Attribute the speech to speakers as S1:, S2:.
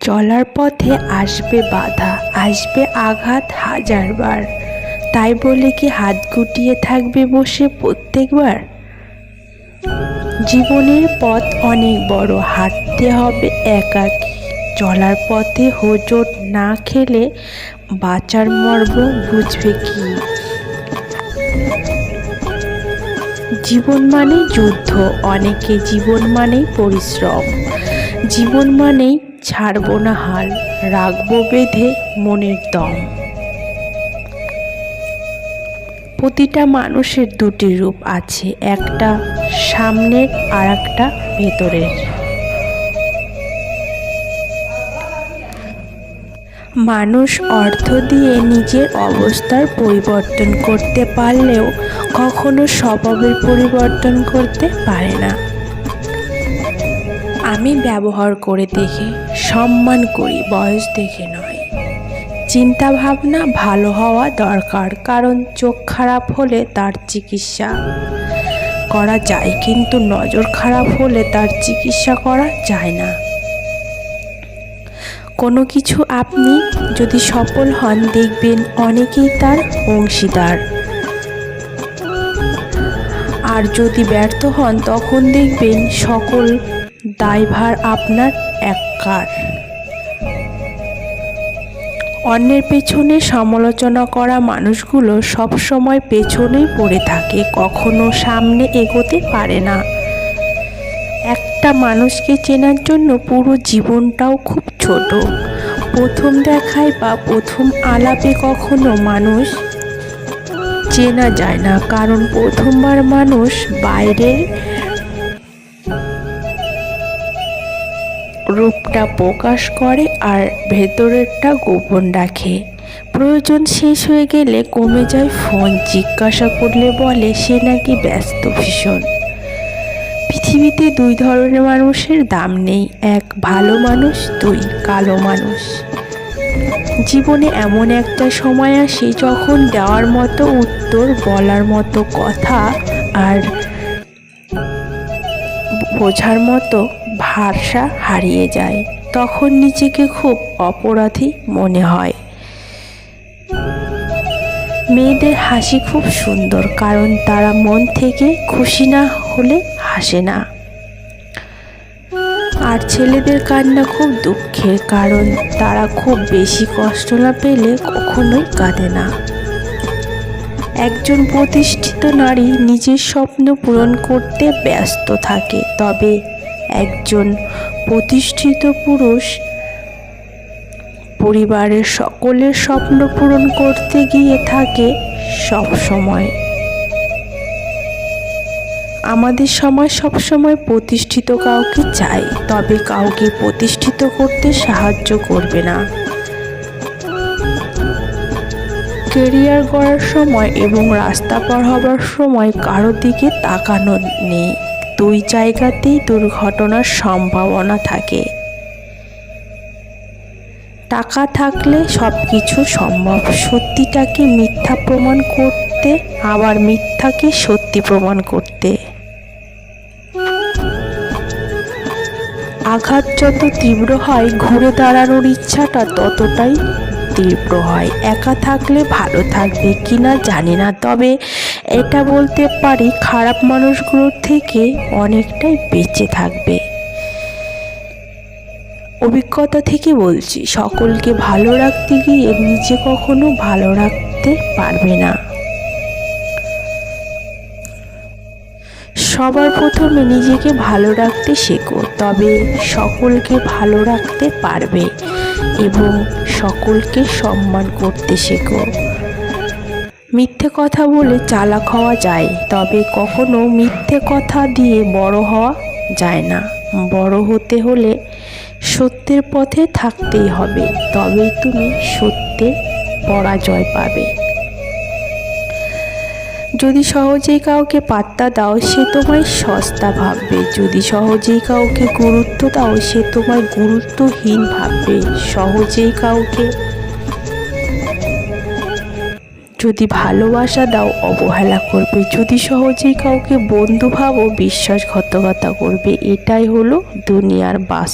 S1: চলার পথে আসবে বাধা, আসবে আঘাত হাজারবার, তাই বলে কি হাত গুটিয়ে থাকবে বসে প্রত্যেকবার? জীবনের পথ অনেক বড়, হাঁটতে হবে একাকী। চলার পথে হোঁচট না খেলে বাঁচার মর্ম বুঝবে কি? জীবন মানেই যুদ্ধ, অনেকে জীবন মানেই পরিশ্রম, জীবন মানেই ছাড়বো না হাল, রাখবো বেঁধে মনের দম। প্রতিটা মানুষের দুটি রূপ আছে, একটা সামনের আর একটা ভেতরের। মানুষ অর্থ দিয়ে নিজের অবস্থার পরিবর্তন করতে পারলেও কখনো স্বভাবের পরিবর্তন করতে পারে না। আমি ব্যবহার করে দেখে সম্মান করি, বয়স দেখে নয়। চিন্তা ভাবনা ভালো হওয়া দরকার, কারণ চোখ খারাপ হলে তার চিকিৎসা করা যায়, কিন্তু নজর খারাপ হলে তার চিকিৎসা করা যায় না। কোনো কিছু আপনি যদি সফল হন, দেখবেন অনেকেই তার অংশীদার, আর যদি ব্যর্থ হন তখন দেখবেন সকল দায়ভার আপনার একার। অন্যের পেছনে সমালোচনা করা মানুষগুলো সবসময় পেছনেই পড়ে থাকে, কখনো সামনে এগোতে পারে না। একটা মানুষকে চেনার জন্য পুরো জীবনটাও খুব ছোট। প্রথম দেখায় বা প্রথম আলাপে কখনো মানুষ চেনা যায় না, কারণ প্রথমবার মানুষ বাইরের রূপটা প্রকাশ করে আর ভেতরেরটা গোপন রাখে। প্রয়োজন শেষ হয়ে গেলে কমে যায় ফোন, জিজ্ঞাসা করলে বলে সে নাকি ব্যস্ত ভীষণ। পৃথিবীতে দুই ধরনের মানুষের দাম নেই, এক ভালো মানুষ, দুই কালো মানুষ। জীবনে এমন একটা সময় আসে যখন দেওয়ার মতো উত্তর, বলার মতো কথা আর বোঝার মতো ভাষা হারিয়ে যায়। তখন নিজেকে খুব অপরাধী মনে হয়। মেয়েদের হাসি খুব সুন্দর, কারণ তারা মন থেকে খুশি না হলে হাসে না। আর ছেলেদের কান্না খুব দুঃখের, কারণ তারা খুব বেশি কষ্ট না পেলে কখনোই কাঁদে না। একজন প্রতিষ্ঠিত নারী নিজের স্বপ্ন পূরণ করতে ব্যস্ত থাকে, তবে একজন প্রতিষ্ঠিত পুরুষ পরিবারের সকলের স্বপ্ন পূরণ করতে গিয়ে থাকে সব সময়। আমাদের সমাজ সবসময় প্রতিষ্ঠিত কাউকে চায়, তবে কাউকে প্রতিষ্ঠিত করতে সাহায্য করবে না। কেরিয়ার গড়ার সময় এবং রাস্তা পার হবার সময় কারো দিকে তাকানো নেই, দুই জায়গাতেই দুর্ঘটনার সম্ভাবনা থাকে। টাকা থাকলে সব কিছু সম্ভব, সত্যিটাকে মিথ্যা প্রমাণ করতে, আবার মিথ্যাকে সত্যি প্রমাণ করতে। আঘাত যত তীব্র হয়, ঘুরে দাঁড়ানোর ইচ্ছাটা ততটাই তীব্র হয়। একা থাকলে ভালো থাকবে কিনা জানি না, তবে এটা বলতে পারি খারাপ মানুষগুলোর থেকে অনেকটাই বেঁচে থাকবে। অভিজ্ঞতা থেকে বলছি, সকলকে ভালো রাখতে গিয়ে নিজে কখনো ভালো রাখতে পারবে না। সবার প্রথমে নিজেকে ভালো রাখতে শেখো, তবে সকলকে ভালো রাখতে পারবে এবং সকলকে সম্মান করতে শেখো। মিথ্যে কথা বলে চালাক হওয়া যায়, তবে কখনো মিথ্যে কথা দিয়ে বড় হওয়া যায় না। বড় হতে হলে সত্যের পথে থাকতেই হবে, তবেই তুমি সত্যের পরাজয় পাবে। যদি সহজেই কাউকে পাত্তা দাও, সে তোমায় সস্তা ভাববে। যদি সহজেই কাউকে গুরুত্ব দাও, সে তোমায় গুরুত্বহীন ভাববে। সহজেই কাউকে যদি ভালোবাসা দাও, অবহেলা করবে। যদি সহজেই কাউকে বন্ধু ভাবো, বিশ্বাসঘাতকতা করবে। এটাই হলো দুনিয়ার বাস্তব।